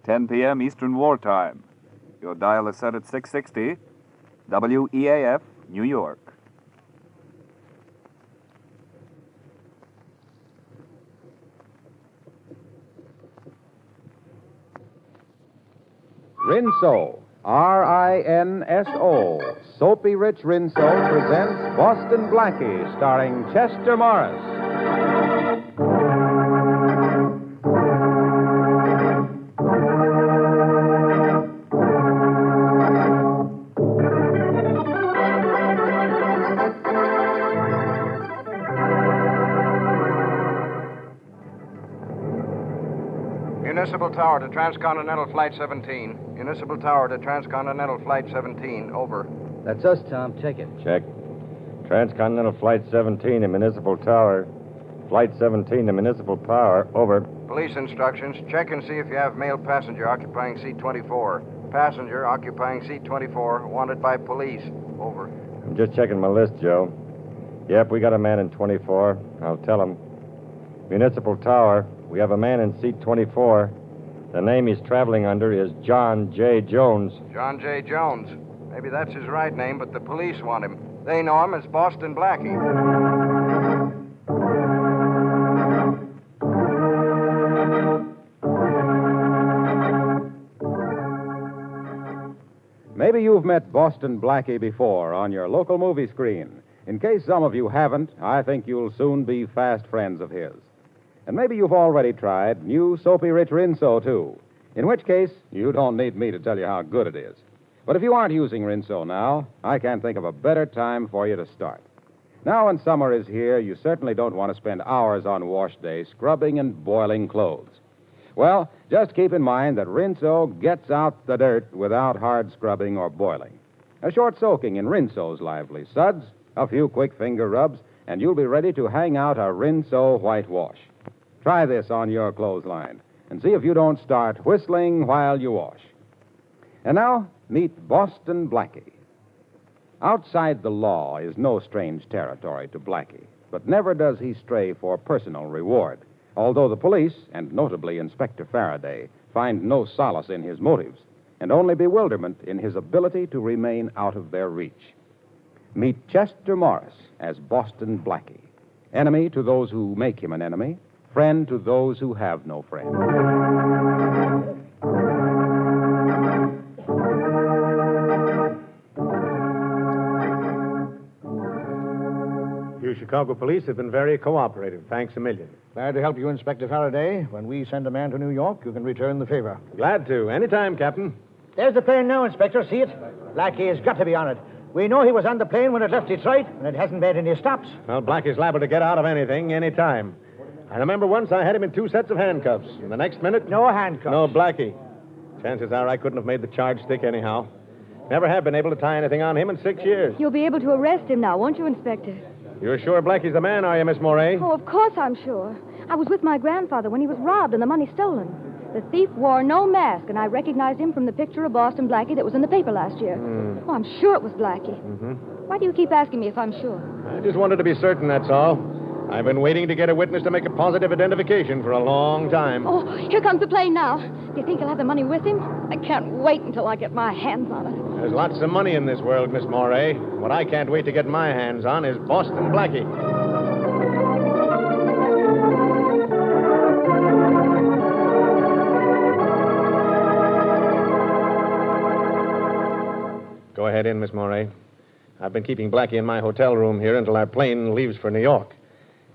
10 p.m. Eastern Wartime. Your dial is set at 660, WEAF, New York. Rinso, R-I-N-S-O, Soapy Rich Rinso presents Boston Blackie, starring Chester Morris. Municipal Tower to Transcontinental Flight 17. Municipal Tower to Transcontinental Flight 17. Over. That's us, Tom. Check it. Check. Transcontinental Flight 17 to Municipal Tower. Flight 17 to Municipal Tower. Over. Police instructions. Check and see if you have male passenger occupying seat 24. Passenger occupying seat 24. Wanted by police. Over. I'm just checking my list, Joe. Yep, we got a man in 24. I'll tell him. Municipal Tower. We have a man in seat 24. The name he's traveling under is John J. Jones. John J. Jones. Maybe that's his right name, but the police want him. They know him as Boston Blackie. Maybe you've met Boston Blackie before on your local movie screen. In case some of you haven't, I think you'll soon be fast friends of his. And maybe you've already tried new Soapy Rich Rinso, too. In which case, you don't need me to tell you how good it is. But if you aren't using Rinso now, I can't think of a better time for you to start. Now when summer is here, you certainly don't want to spend hours on wash day scrubbing and boiling clothes. Well, just keep in mind that Rinso gets out the dirt without hard scrubbing or boiling. A short soaking in Rinso's lively suds, a few quick finger rubs, and you'll be ready to hang out a Rinso whitewash. Try this on your clothesline and see if you don't start whistling while you wash. And now, meet Boston Blackie. Outside the law is no strange territory to Blackie, but never does he stray for personal reward, although the police, and notably Inspector Faraday, find no solace in his motives and only bewilderment in his ability to remain out of their reach. Meet Chester Morris as Boston Blackie, enemy to those who make him an enemy, friend to those who have no friend. You Chicago police have been very cooperative. Thanks a million. Glad to help you, Inspector Faraday. When we send a man to New York, you can return the favor. Glad to. Anytime, Captain. There's the plane now, Inspector. See it? Blackie has got to be on it. We know he was on the plane when it left Detroit, and it hasn't made any stops. Well, Blackie's liable to get out of anything, anytime. I remember once I had him in 2 sets of handcuffs. And the next minute... No handcuffs. No Blackie. Chances are I couldn't have made the charge stick anyhow. Never have been able to tie anything on him in 6 years. You'll be able to arrest him now, won't you, Inspector? You're sure Blackie's the man, are you, Miss Moray? Oh, of course I'm sure. I was with my grandfather when he was robbed and the money stolen. The thief wore no mask, and I recognized him from the picture of Boston Blackie that was in the paper last year. Oh, I'm sure it was Blackie. Mm-hmm. Why do you keep asking me if I'm sure? I just wanted to be certain, that's all. I've been waiting to get a witness to make a positive identification for a long time. Oh, here comes the plane now. Do you think he'll have the money with him? I can't wait until I get my hands on it. There's lots of money in this world, Miss Moray. What I can't wait to get my hands on is Boston Blackie. Go ahead in, Miss Moray. I've been keeping Blackie in my hotel room here until our plane leaves for New York.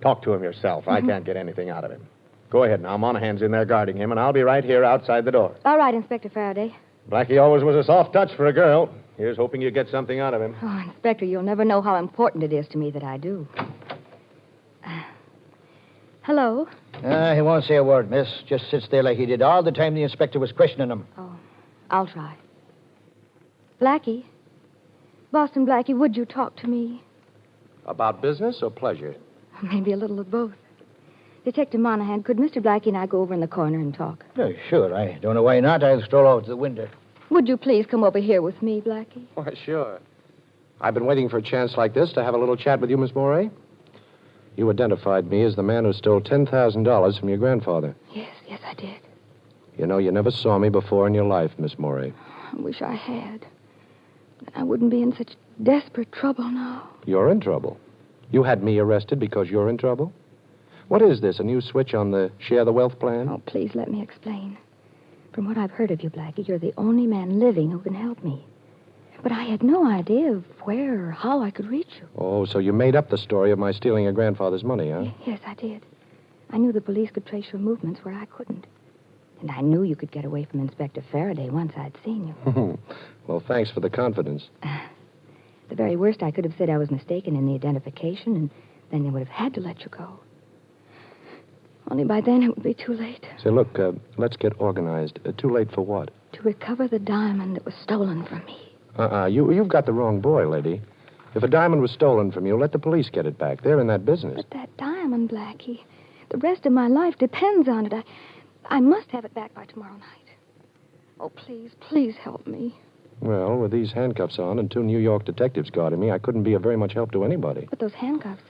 Talk to him yourself. I can't get anything out of him. Go ahead now. Monahan's in there guarding him, and I'll be right here outside the door. All right, Inspector Faraday. Blackie always was a soft touch for a girl. Here's hoping you get something out of him. Oh, Inspector, you'll never know how important it is to me that I do. Hello? He won't say a word, miss. Just sits there like he did all the time the inspector was questioning him. Oh, I'll try. Blackie? Boston Blackie, would you talk to me? About business or pleasure? Maybe a little of both. Detective Monahan, could Mr. Blackie and I go over in the corner and talk? Oh, sure. I don't know why not. I'll stroll out to the window. Would you please come over here with me, Blackie? Why, sure. I've been waiting for a chance like this to have a little chat with you, Miss Moray. You identified me as the man who stole $10,000 from your grandfather. Yes, I did. You know, you never saw me before in your life, Miss Morey. I wish I had. I wouldn't be in such desperate trouble now. You're in trouble. You had me arrested because you're in trouble? What is this, a new switch on the share the wealth plan? Oh, please let me explain. From what I've heard of you, Blackie, you're the only man living who can help me. But I had no idea of where or how I could reach you. Oh, so you made up the story of my stealing your grandfather's money, huh? Yes, I did. I knew the police could trace your movements where I couldn't. And I knew you could get away from Inspector Faraday once I'd seen you. Well, thanks for the confidence. The very worst, I could have said I was mistaken in the identification, and then they would have had to let you go. Only by then it would be too late. Say, look, let's get organized. Too late for what? To recover the diamond that was stolen from me. You've got the wrong boy, lady. If a diamond was stolen from you, let the police get it back. They're in that business. But that diamond, Blackie, the rest of my life depends on it. I must have it back by tomorrow night. Oh, please help me. Well, with these handcuffs on and 2 New York detectives guarding me, I couldn't be of very much help to anybody. But those handcuffs,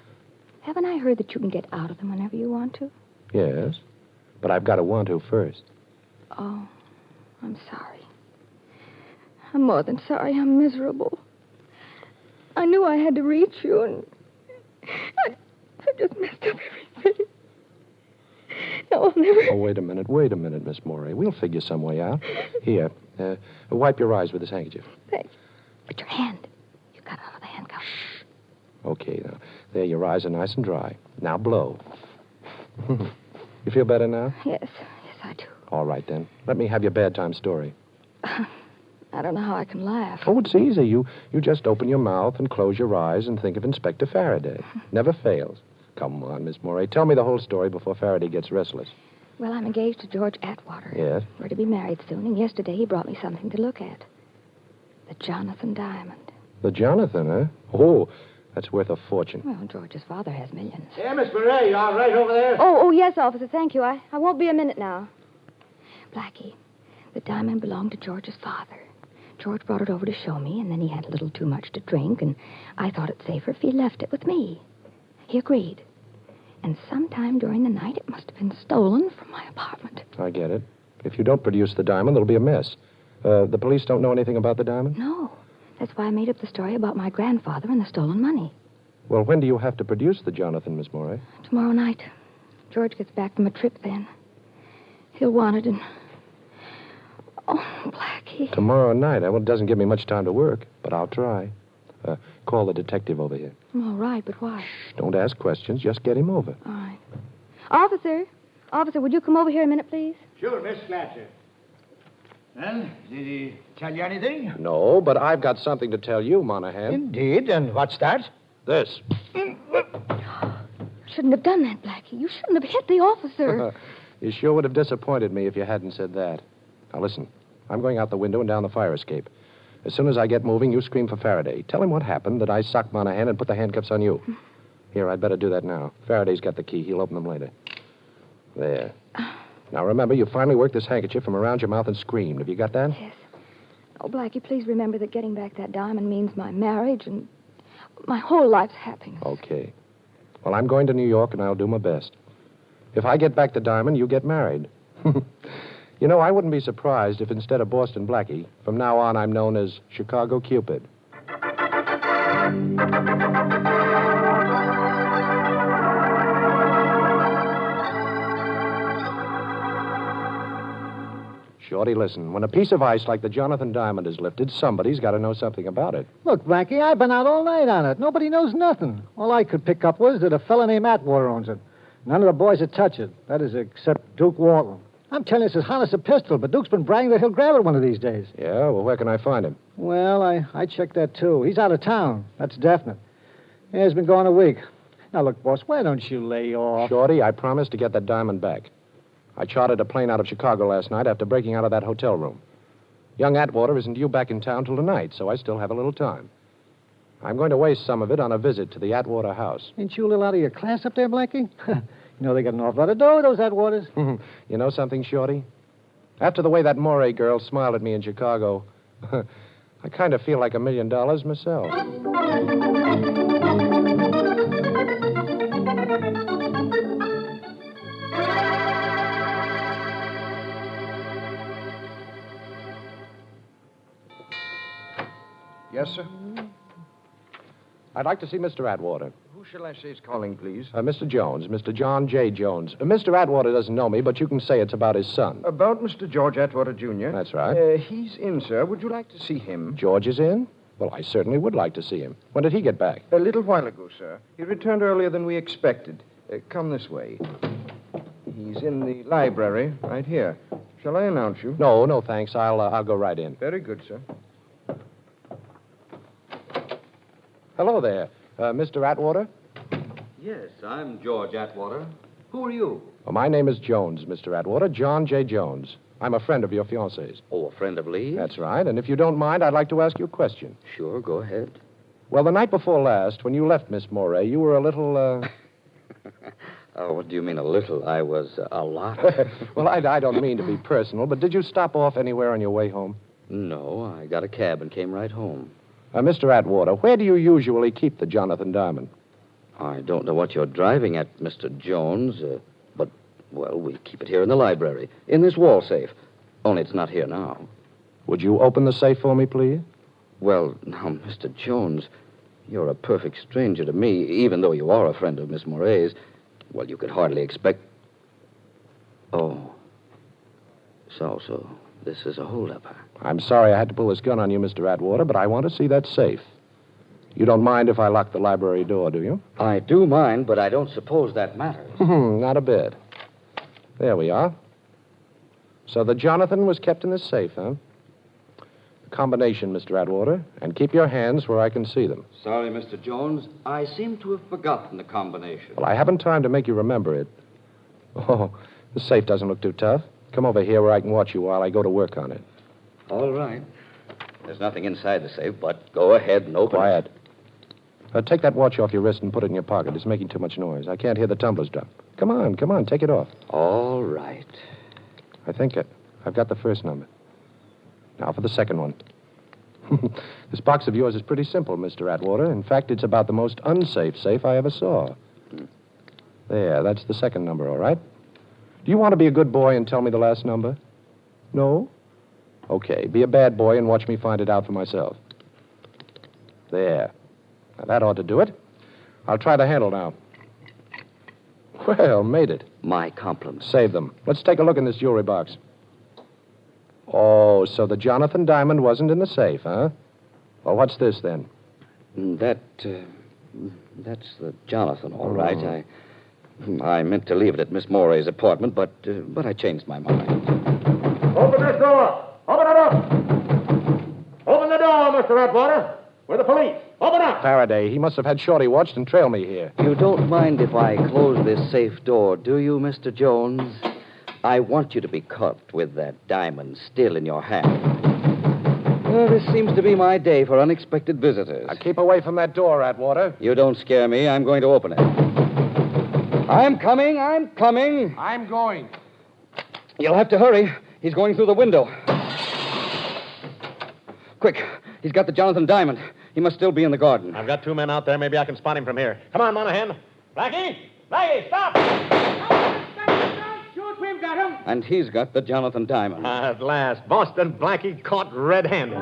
haven't I heard that you can get out of them whenever you want to? Yes, but I've got to want to first. Oh, I'm sorry. I'm more than sorry. I'm miserable. I knew I had to reach you, and I just messed up everything. Now, I'll never... Oh, wait a minute, Miss Morey. We'll figure some way out. Here, wipe your eyes with this handkerchief. Thanks. But your hand. You got out of the handcuff. Shh. Okay, now. There, your eyes are nice and dry. Now blow. You feel better now? Yes, I do. All right, then. Let me have your bad time story. I don't know how I can laugh. Oh, it's easy. You just open your mouth and close your eyes and think of Inspector Faraday. Never fails. Come on, Miss Morey. Tell me the whole story before Faraday gets restless. Well, I'm engaged to George Atwater. Yes? We're to be married soon, and yesterday he brought me something to look at. The Jonathan diamond. The Jonathan, huh? Oh, that's worth a fortune. Well, George's father has millions. Yeah, Miss Murray, you all right over there? Oh, yes, officer, thank you. I won't be a minute now. Blackie, the diamond belonged to George's father. George brought it over to show me, and then he had a little too much to drink, and I thought it safer if he left it with me. He agreed. And sometime during the night, it must have been stolen from my apartment. I get it. If you don't produce the diamond, there'll be a mess. The police don't know anything about the diamond? No. That's why I made up the story about my grandfather and the stolen money. Well, when do you have to produce the Jonathan, Miss Morey? Tomorrow night. George gets back from a trip then. He'll want it, and... Oh, Blackie. Tomorrow night? Well, it doesn't give me much time to work, but I'll try. Call the detective over here. All right, but why? Shh, don't ask questions. Just get him over. All right. Officer, would you come over here a minute, please? Sure, Miss Fletcher. Well, did he tell you anything? No, but I've got something to tell you, Monahan. Indeed, and what's that? This. You shouldn't have done that, Blackie. You shouldn't have hit the officer. You sure would have disappointed me if you hadn't said that. Now, listen. I'm going out the window and down the fire escape. As soon as I get moving, you scream for Faraday. Tell him what happened, that I socked Monahan and put the handcuffs on you. Here, I'd better do that now. Faraday's got the key. He'll open them later. There. Now, remember, you finally worked this handkerchief from around your mouth and screamed. Have you got that? Yes. Oh, Blackie, please remember that getting back that diamond means my marriage and my whole life's happiness. Okay. Well, I'm going to New York, and I'll do my best. If I get back the diamond, you get married. You know, I wouldn't be surprised if instead of Boston Blackie, from now on I'm known as Chicago Cupid. Shorty, listen. When a piece of ice like the Jonathan diamond is lifted, somebody's got to know something about it. Look, Blackie, I've been out all night on it. Nobody knows nothing. All I could pick up was that a fella named Atwater owns it. None of the boys would touch it. That is, except Duke Walton. I'm telling you, it's as hot as a pistol, but Duke's been bragging that he'll grab it one of these days. Yeah? Well, where can I find him? Well, I checked that, too. He's out of town. That's definite. Yeah, he's been gone a week. Now, look, boss, why don't you lay off? Shorty, I promised to get that diamond back. I chartered a plane out of Chicago last night after breaking out of that hotel room. Young Atwater isn't due back in town till tonight, so I still have a little time. I'm going to waste some of it on a visit to the Atwater house. Ain't you a little out of your class up there, Blackie? You know they got an awful lot of dough, those Atwaters. You know something, Shorty? After the way that Morey girl smiled at me in Chicago, I kind of feel like $1 million myself. Yes, sir? I'd like to see Mr. Atwater. Who shall I say is calling, please? Mr. Jones, Mr. John J. Jones. Mr. Atwater doesn't know me, but you can say it's about his son. About Mr. George Atwater, Jr.? That's right. He's in, sir. Would you like to see him? George is in? Well, I certainly would like to see him. When did he get back? A little while ago, sir. He returned earlier than we expected. Come this way. He's in the library, right here. Shall I announce you? No, thanks. I'll go right in. Very good, sir. Hello there. Mr. Atwater? Yes, I'm George Atwater. Who are you? Well, my name is Jones, Mr. Atwater. John J. Jones. I'm a friend of your fiancée's. Oh, a friend of Lee's? That's right. And if you don't mind, I'd like to ask you a question. Sure, go ahead. Well, the night before last, when you left Miss Moray, you were a little, Oh, what do you mean, a little? I was a lot. Well, I don't mean to be personal, but did you stop off anywhere on your way home? No, I got a cab and came right home. Mr. Atwater, where do you usually keep the Jonathan Diamond? I don't know what you're driving at, Mr. Jones, but, well, we keep it here in the library, in this wall safe. Only it's not here now. Would you open the safe for me, please? Well, now, Mr. Jones, you're a perfect stranger to me, even though you are a friend of Miss Moray's. Well, you could hardly expect... Oh. So this is a holdup, huh? I'm sorry I had to pull this gun on you, Mr. Atwater, but I want to see that safe. You don't mind if I lock the library door, do you? I do mind, but I don't suppose that matters. Not a bit. There we are. So the Jonathan was kept in the safe, huh? A combination, Mr. Atwater, and keep your hands where I can see them. Sorry, Mr. Jones. I seem to have forgotten the combination. Well, I haven't time to make you remember it. Oh, the safe doesn't look too tough. Come over here where I can watch you while I go to work on it. All right. There's nothing inside the safe, but go ahead and open Quiet. it. Take that watch off your wrist and put it in your pocket. It's making too much noise. I can't hear the tumblers drop. Come on, take it off. All right. I think I've got the first number. Now for the second one. This box of yours is pretty simple, Mr. Atwater. In fact, it's about the most unsafe safe I ever saw. There, that's the second number, all right? Do you want to be a good boy and tell me the last number? No? Okay, be a bad boy and watch me find it out for myself. There. Now, that ought to do it. I'll try the handle now. Well, made it. My compliments. Save them. Let's take a look in this jewelry box. Oh, so the Jonathan Diamond wasn't in the safe, huh? Well, what's this, then? That's the Jonathan, all right. I meant to leave it at Miss Moray's apartment, but I changed my mind. Open this door. Open it up. Open the door, Mr. Atwater. We're the police. Open up. Faraday, he must have had Shorty watched and trailed me here. You don't mind if I close this safe door, do you, Mr. Jones? I want you to be caught with that diamond still in your hand. Well, this seems to be my day for unexpected visitors. Now, keep away from that door, Atwater. You don't scare me. I'm going to open it. I'm coming. I'm going. You'll have to hurry. He's going through the window. Quick. He's got the Jonathan Diamond. He must still be in the garden. I've got 2 men out there. Maybe I can spot him from here. Come on, Monahan. Blackie! Blackie, stop! Shoot, we've got him. And he's got the Jonathan Diamond. At last. Boston Blackie caught red-handed.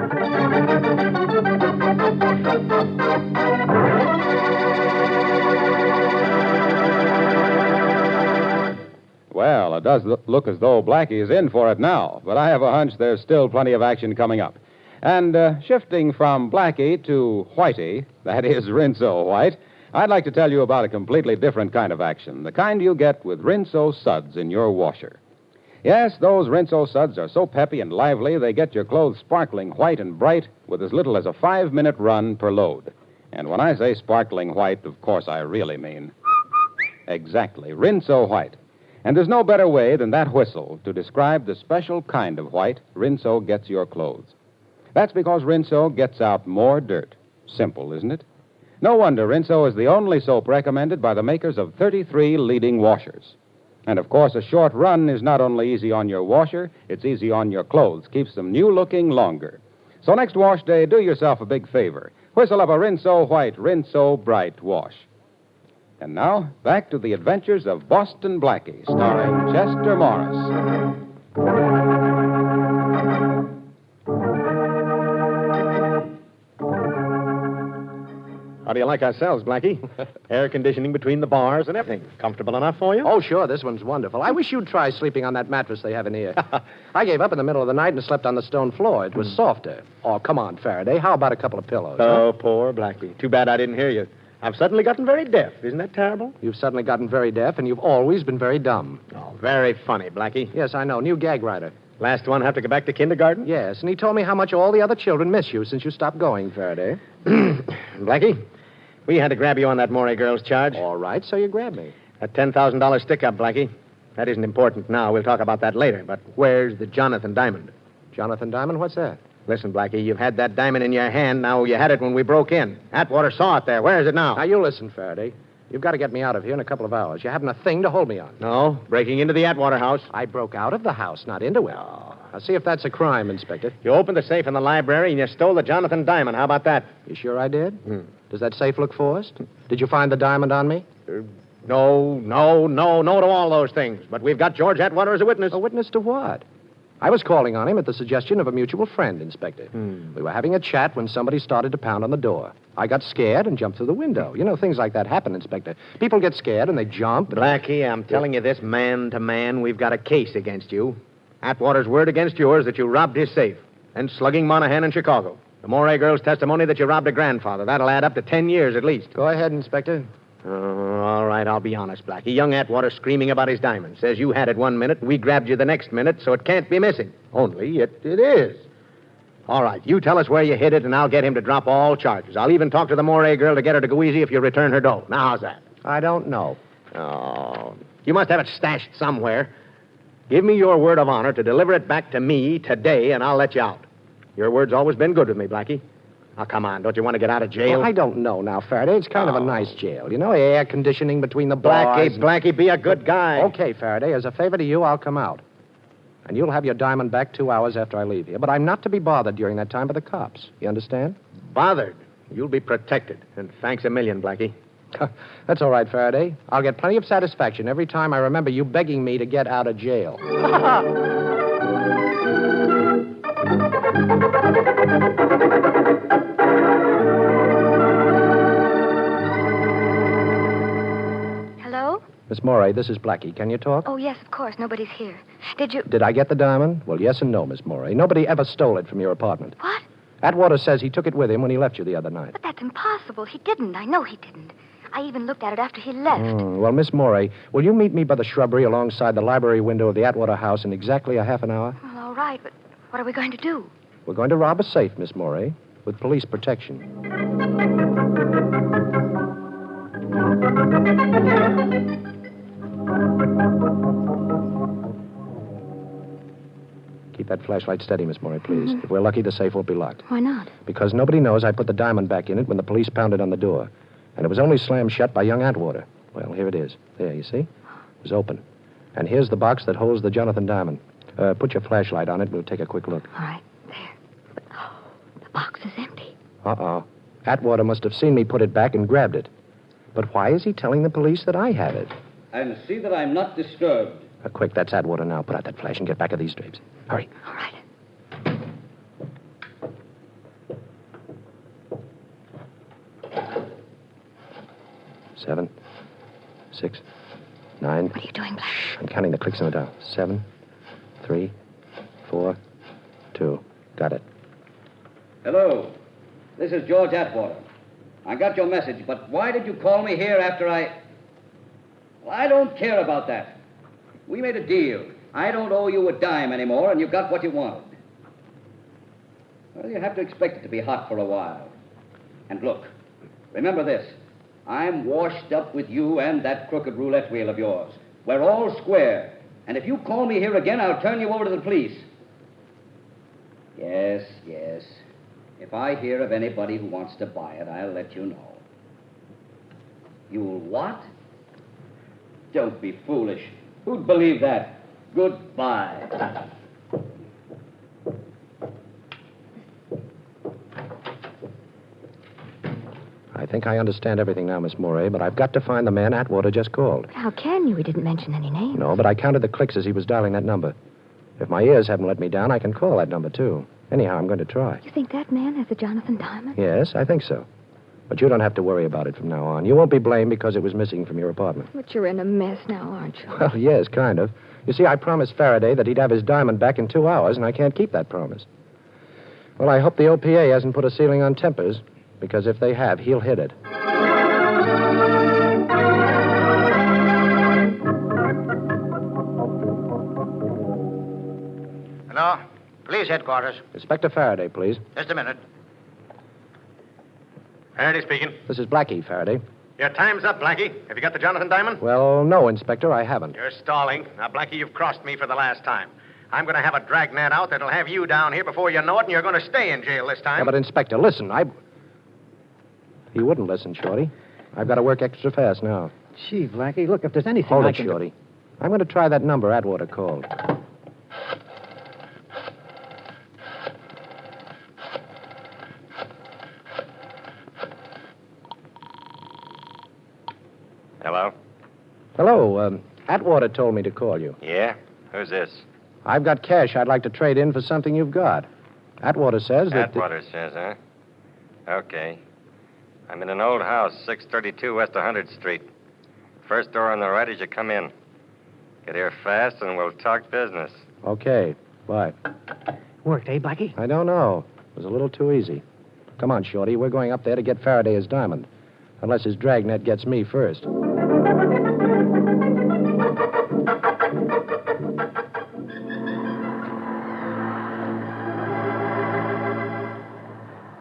Well, it does look as though Blackie is in for it now, but I have a hunch there's still plenty of action coming up. And shifting from Blackie to Whitey, that is Rinso White, I'd like to tell you about a completely different kind of action, the kind you get with Rinso suds in your washer. Yes, those Rinso suds are so peppy and lively, they get your clothes sparkling white and bright with as little as a 5-minute run per load. And when I say sparkling white, of course I really mean exactly, Rinso White. And there's no better way than that whistle to describe the special kind of white Rinso gets your clothes. That's because Rinso gets out more dirt. Simple, isn't it? No wonder Rinso is the only soap recommended by the makers of 33 leading washers. And, of course, a short run is not only easy on your washer, it's easy on your clothes, keeps them new-looking longer. So next wash day, do yourself a big favor. Whistle up a Rinso White, Rinso Bright wash. And now, back to the adventures of Boston Blackie, starring Chester Morris. How do you like ourselves, Blackie? Air conditioning between the bars and everything. Comfortable enough for you? Oh, sure, this one's wonderful. I wish you'd try sleeping on that mattress they have in here. I gave up in the middle of the night and slept on the stone floor. It was softer. Oh, come on, Faraday. How about a couple of pillows? Oh, poor Blackie. Too bad I didn't hear you. I've suddenly gotten very deaf. Isn't that terrible? You've suddenly gotten very deaf, and you've always been very dumb. Oh, very funny, Blackie. Yes, I know. New gag writer. Last one have to go back to kindergarten? Yes, and he told me how much all the other children miss you since you stopped going, Faraday. Blackie, we had to grab you on that Morey girl's charge. All right, so you grabbed me. That $10,000 stick-up, Blackie. That isn't important now. We'll talk about that later. But where's the Jonathan diamond? Jonathan Diamond? What's that? Listen, Blackie, you've had that diamond in your hand. Now you had it when we broke in. Atwater saw it there. Where is it now? Now, you listen, Faraday. You've got to get me out of here in a couple of hours. You haven't a thing to hold me on. No, breaking into the Atwater house. I broke out of the house, not into it. Oh. Now, see if that's a crime, Inspector. You opened the safe in the library and you stole the Jonathan diamond. How about that? You sure I did? Does that safe look forced? Did you find the diamond on me? No to all those things. But we've got George Atwater as a witness. A witness to what? I was calling on him at the suggestion of a mutual friend, Inspector. We were having a chat when somebody started to pound on the door. I got scared and jumped through the window. You know, things like that happen, Inspector. People get scared and they jump. Blackie, I'm telling you this, man to man, we've got a case against you. Atwater's word against yours that you robbed his safe. And slugging Monahan in Chicago. The Morey girl's testimony that you robbed her grandfather. That'll add up to 10 years at least. Go ahead, Inspector. All right, I'll be honest, Blackie. Young Atwater screaming about his diamond. Says you had it 1 minute, and we grabbed you the next minute, so it can't be missing. Only it is. All right, you tell us where you hid it, and I'll get him to drop all charges. I'll even talk to the Morey girl to get her to go easy if you return her dough. Now, how's that? I don't know. Oh, you must have it stashed somewhere. Give me your word of honor to deliver it back to me today, and I'll let you out. Your word's always been good with me, Blackie. Now, come on. Don't you want to get out of jail? Well, I don't know now, Faraday. It's kind of a nice jail. You know, air conditioning between the bars. Blackie, be a good guy. Okay, Faraday. As a favor to you, I'll come out. And you'll have your diamond back 2 hours after I leave here. But I'm not to be bothered during that time by the cops. You understand? Bothered? You'll be protected. And thanks a million, Blackie. That's all right, Faraday. I'll get plenty of satisfaction every time I remember you begging me to get out of jail. Hello? Miss Morey, this is Blackie. Can you talk? Oh, yes, of course. Nobody's here. Did you... Did I get the diamond? Well, yes and no, Miss Morey. Nobody ever stole it from your apartment. What? Atwater says he took it with him when he left you the other night. But that's impossible. He didn't. I know he didn't. I even looked at it after he left. Well, Miss Morey, will you meet me by the shrubbery alongside the library window of the Atwater house in exactly a half an hour? Well, all right, but what are we going to do? We're going to rob a safe, Miss Morey, with police protection. Keep that flashlight steady, Miss Morey, please. If we're lucky, the safe won't be locked. Why not? Because nobody knows I put the diamond back in it when the police pounded on the door. And it was only slammed shut by young Atwater. Well, here it is. There, you see? It was open. And here's the box that holds the Jonathan diamond. Put your flashlight on it, and we'll take a quick look. All right, there. But, the box is empty. Uh-oh. Atwater must have seen me put it back and grabbed it. But why is he telling the police that I have it? And see that I'm not disturbed. Quick, that's Atwater now. Put out that flash and get back of these drapes. Hurry. All right. 7, 6, 9. What are you doing, Black? I'm counting the clicks on the dial. 7, 3, 4, 2. Got it. Hello. This is George Atwater. I got your message, but why did you call me here after I... Well, I don't care about that. We made a deal. I don't owe you a dime anymore, and you got what you wanted. Well, you have to expect it to be hot for a while. And look, remember this. I'm washed up with you and that crooked roulette wheel of yours. We're all square. And if you call me here again, I'll turn you over to the police. Yes. If I hear of anybody who wants to buy it, I'll let you know. You'll what? Don't be foolish. Who'd believe that? Goodbye. I think I understand everything now, Miss Morey, but I've got to find the man Atwater just called. How can you? He didn't mention any names. No, but I counted the clicks as he was dialing that number. If my ears haven't let me down, I can call that number, too. Anyhow, I'm going to try. You think that man has the Jonathan diamond? Yes, I think so. But you don't have to worry about it from now on. You won't be blamed because it was missing from your apartment. But you're in a mess now, aren't you? Well, yes, kind of. You see, I promised Faraday that he'd have his diamond back in 2 hours, and I can't keep that promise. Well, I hope the OPA hasn't put a ceiling on tempers, because if they have, he'll hit it. Hello? Police headquarters. Inspector Faraday, please. Just a minute. Faraday speaking. This is Blackie, Faraday. Your time's up, Blackie. Have you got the Jonathan Diamond? Well, no, Inspector, I haven't. You're stalling. Now, Blackie, you've crossed me for the last time. I'm going to have a dragnet out that'll have you down here before you know it, and you're going to stay in jail this time. Yeah, but, Inspector, listen, He wouldn't listen, Shorty. I've got to work extra fast now. Gee, Blackie, look, if there's anything Hold I it, can Shorty. I'm going to try that number Atwater called. Hello? Hello, Atwater told me to call you. Yeah? Who's this? I've got cash I'd like to trade in for something you've got. Atwater says that... Atwater says, huh? Okay. I'm in an old house, 632 West 100th Street. First door on the right as you come in. Get here fast and we'll talk business. Okay, bye. Worked, eh, Blackie? I don't know. It was a little too easy. Come on, Shorty. We're going up there to get Faraday his diamond. Unless his dragnet gets me first.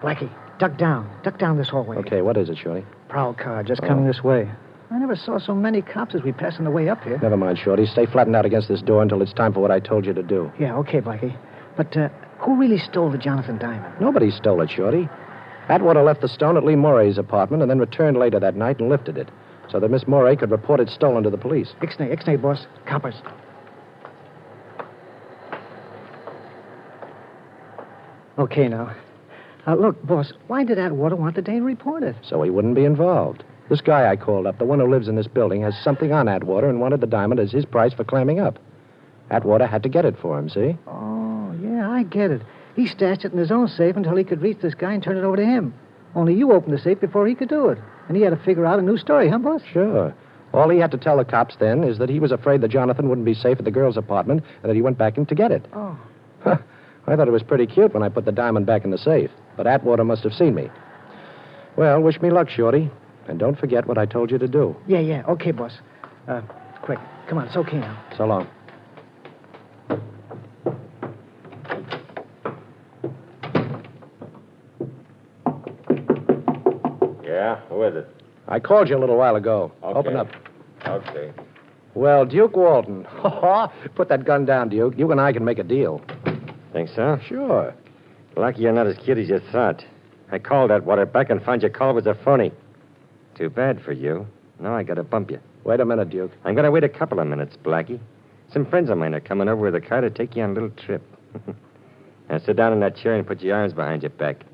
Blackie, duck down. Duck down this hallway. Okay, what is it, Shorty? Prowl car, just coming this way. I never saw so many cops as we pass on the way up here. Never mind, Shorty. Stay flattened out against this door until it's time for what I told you to do. Yeah, okay, Blackie. But who really stole the Jonathan Diamond? Nobody stole it, Shorty. Atwater left the stone at Lee Morey's apartment and then returned later that night and lifted it so that Miss Morey could report it stolen to the police. Ixnay, boss. Coppers. Okay, now. Look, boss, why did Atwater want the Dane reported? So he wouldn't be involved. This guy I called up, the one who lives in this building, has something on Atwater and wanted the diamond as his price for clamming up. Atwater had to get it for him, see? Oh, yeah, I get it. He stashed it in his own safe until he could reach this guy and turn it over to him. Only you opened the safe before he could do it. And he had to figure out a new story, huh, boss? Sure. All he had to tell the cops then is that he was afraid that Jonathan wouldn't be safe at the girl's apartment and that he went back in to get it. Oh. I thought it was pretty cute when I put the diamond back in the safe, but Atwater must have seen me. Well, wish me luck, Shorty. And don't forget what I told you to do. Yeah. Okay, boss. Quick. Come on, it's okay now. So long. Yeah? Who is it? I called you a little while ago. Okay. Open up. Okay. Well, Duke Walton. Put that gun down, Duke. You and I can make a deal. Think so? Sure. Lucky you're not as cute as you thought. I called Atwater back and found your call was a phony. Too bad for you. Now I gotta bump you. Wait a minute, Duke. I'm gonna wait a couple of minutes, Blackie. Some friends of mine are coming over with a car to take you on a little trip. Now sit down in that chair and put your arms behind your back.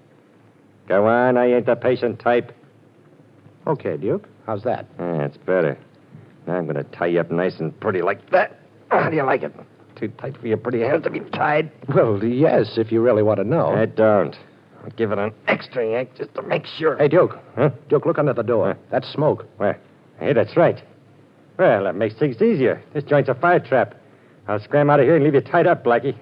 Go on, I ain't the patient type. Okay, Duke. How's that? That's better. Now I'm gonna tie you up nice and pretty like that. How do you like it? Too tight for your pretty hands to be tied? Well, yes, if you really want to know. I don't. I'll give it an extra yank just to make sure. Hey, Duke. Huh? Duke, look under the door. Huh? That's smoke. Where? Hey, that's right. Well, that makes things easier. This joint's a fire trap. I'll scram out of here and leave you tied up, Blackie.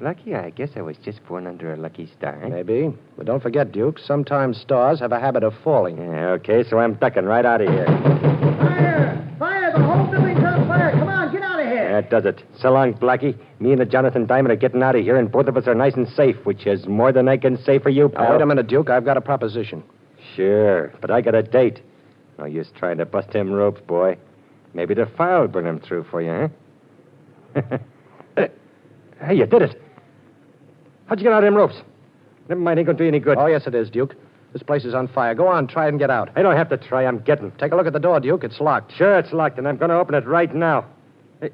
Lucky, I guess I was just born under a lucky star. Maybe. But don't forget, Duke, sometimes stars have a habit of falling. Yeah, okay, so I'm ducking right out of here. Fire! Fire! The whole building's on fire! Come on, get out of here! That does it. So long, Blackie. Me and the Jonathan Diamond are getting out of here, and both of us are nice and safe, which is more than I can say for you, pal. Now, wait a minute, Duke. I've got a proposition. Sure, but I got a date. No use trying to bust them ropes, boy. Maybe the file will bring them through for you, huh? Hey, you did it. How'd you get out of them ropes? Never mind, ain't gonna do you any good. Oh, yes, it is, Duke. This place is on fire. Go on, try and get out. I don't have to try, I'm getting. Take a look at the door, Duke. It's locked. Sure, it's locked, and I'm gonna open it right now. Hey,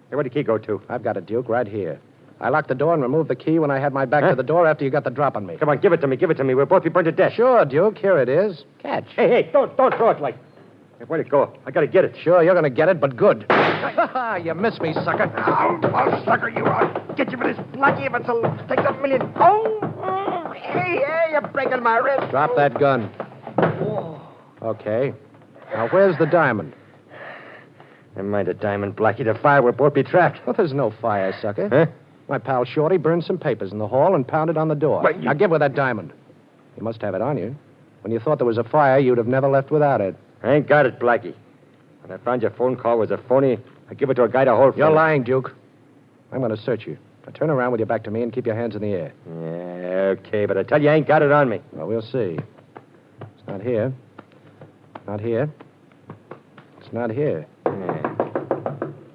where'd the key go to? I've got it, Duke, right here. I locked the door and removed the key when I had my back to the door after you got the drop on me. Come on, give it to me. We'll both be burned to death. Sure, Duke. Here it is. Catch. Hey, don't throw it like... Hey, where'd it go? I gotta get it. Sure, you're gonna get it, but good. You missed me, sucker. I'll sucker you. I'll get you for this, Blackie, if it's takes $1 million. Oh, hey, you're breaking my wrist. Drop that gun. Okay. Now, where's the diamond? Never mind the diamond, Blackie. The fire will both be trapped. Well, there's no fire, sucker. Huh? My pal Shorty burned some papers in the hall and pounded on the door. But you- Now, give her that diamond. You must have it on you. When you thought there was a fire, you'd have never left without it. I ain't got it, Blackie. When I found your phone call was a phony, I give it to a guy to hold for You're me. lying, Duke. I'm going to search you. Now, turn around with your back to me and keep your hands in the air. Yeah, okay, but I tell you, I ain't got it on me. Well, we'll see. It's not here. Not here. It's not here.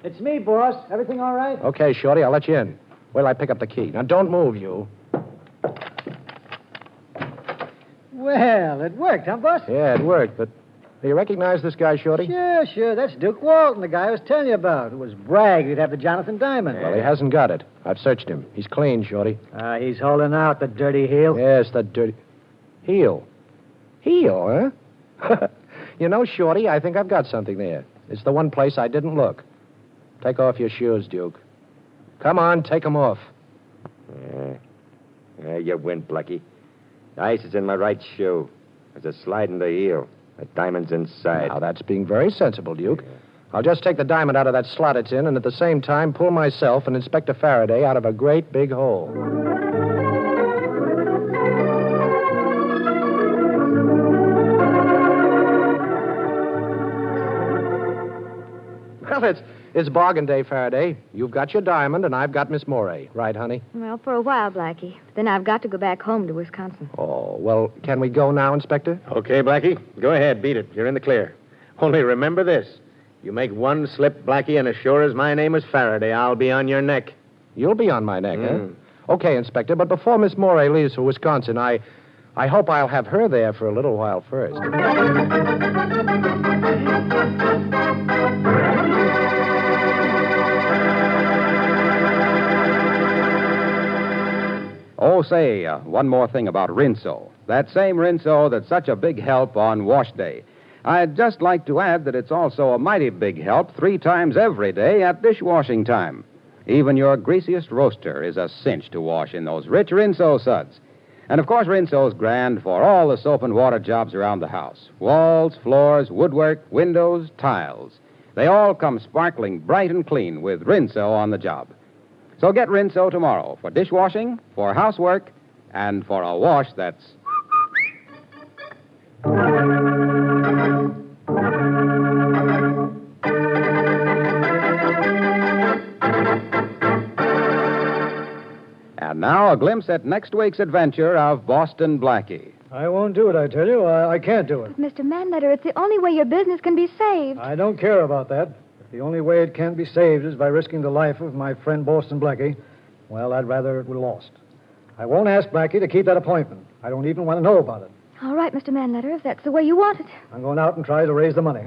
It's me, boss. Everything all right? Okay, Shorty, I'll let you in. Wait till I pick up the key. Now, don't move, you. Well, it worked, huh, boss? Yeah, it worked, but do you recognize this guy, Shorty? Sure. That's Duke Walton, the guy I was telling you about. It was brag he'd have the Jonathan Diamond. Well, he hasn't got it. I've searched him. He's clean, Shorty. He's holding out, the dirty heel. Yes, that dirty... Heel. Heel, huh? You know, Shorty, I think I've got something there. It's the one place I didn't look. Take off your shoes, Duke. Come on, take them off. Yeah, you win, Blackie. The ice is in my right shoe. There's a slide in the heel. The diamond's inside. Now, that's being very sensible, Duke. I'll just take the diamond out of that slot it's in and at the same time pull myself and Inspector Faraday out of a great big hole. Well, it's bargain day, Faraday. You've got your diamond, and I've got Miss Morey. Right, honey? Well, for a while, Blackie. Then I've got to go back home to Wisconsin. Oh, well, can we go now, Inspector? Okay, Blackie. Go ahead. Beat it. You're in the clear. Only remember this. You make one slip, Blackie, and as sure as my name is Faraday, I'll be on your neck. You'll be on my neck, huh? Okay, Inspector, but before Miss Morey leaves for Wisconsin, I hope I'll have her there for a little while first. Oh, say, one more thing about Rinso. That same Rinso that's such a big help on wash day. I'd just like to add that it's also a mighty big help 3 times every day at dishwashing time. Even your greasiest roaster is a cinch to wash in those rich Rinso suds. And, of course, Rinso's grand for all the soap and water jobs around the house. Walls, floors, woodwork, windows, tiles. They all come sparkling bright and clean with Rinso on the job. So get Rinso tomorrow for dishwashing, for housework, and for a wash that's... And now a glimpse at next week's adventure of Boston Blackie. I won't do it, I tell you. I can't do it. But, Mr. Manletter, it's the only way your business can be saved. I don't care about that. If the only way it can be saved is by risking the life of my friend Boston Blackie, well, I'd rather it were lost. I won't ask Blackie to keep that appointment. I don't even want to know about it. All right, Mr. Manletter, if that's the way you want it. I'm going out and try to raise the money.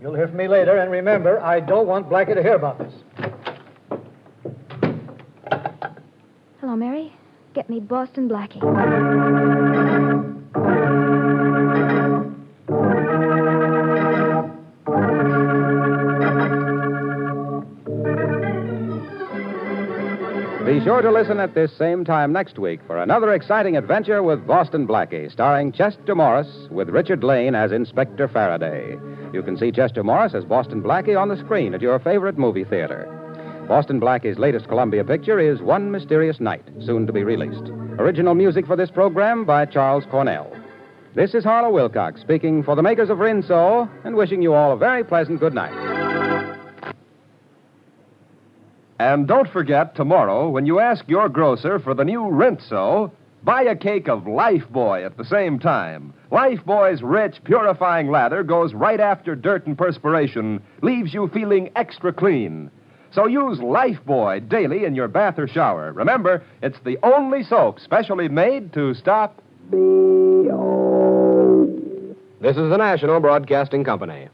You'll hear from me later, and remember, I don't want Blackie to hear about this. Hello, Mary. Get me Boston Blackie. Be sure to listen at this same time next week for another exciting adventure with Boston Blackie, starring Chester Morris with Richard Lane as Inspector Faraday. You can see Chester Morris as Boston Blackie on the screen at your favorite movie theater. Boston Blackie's latest Columbia picture is One Mysterious Night, soon to be released. Original music for this program by Charles Cornell. This is Harlow Wilcox speaking for the makers of Rinso and wishing you all a very pleasant good night. And don't forget, tomorrow, when you ask your grocer for the new Rinso, buy a cake of Lifebuoy at the same time. Lifebuoy's rich, purifying lather goes right after dirt and perspiration, leaves you feeling extra clean. So use Lifebuoy daily in your bath or shower. Remember, it's the only soap specially made to stop... This is the National Broadcasting Company.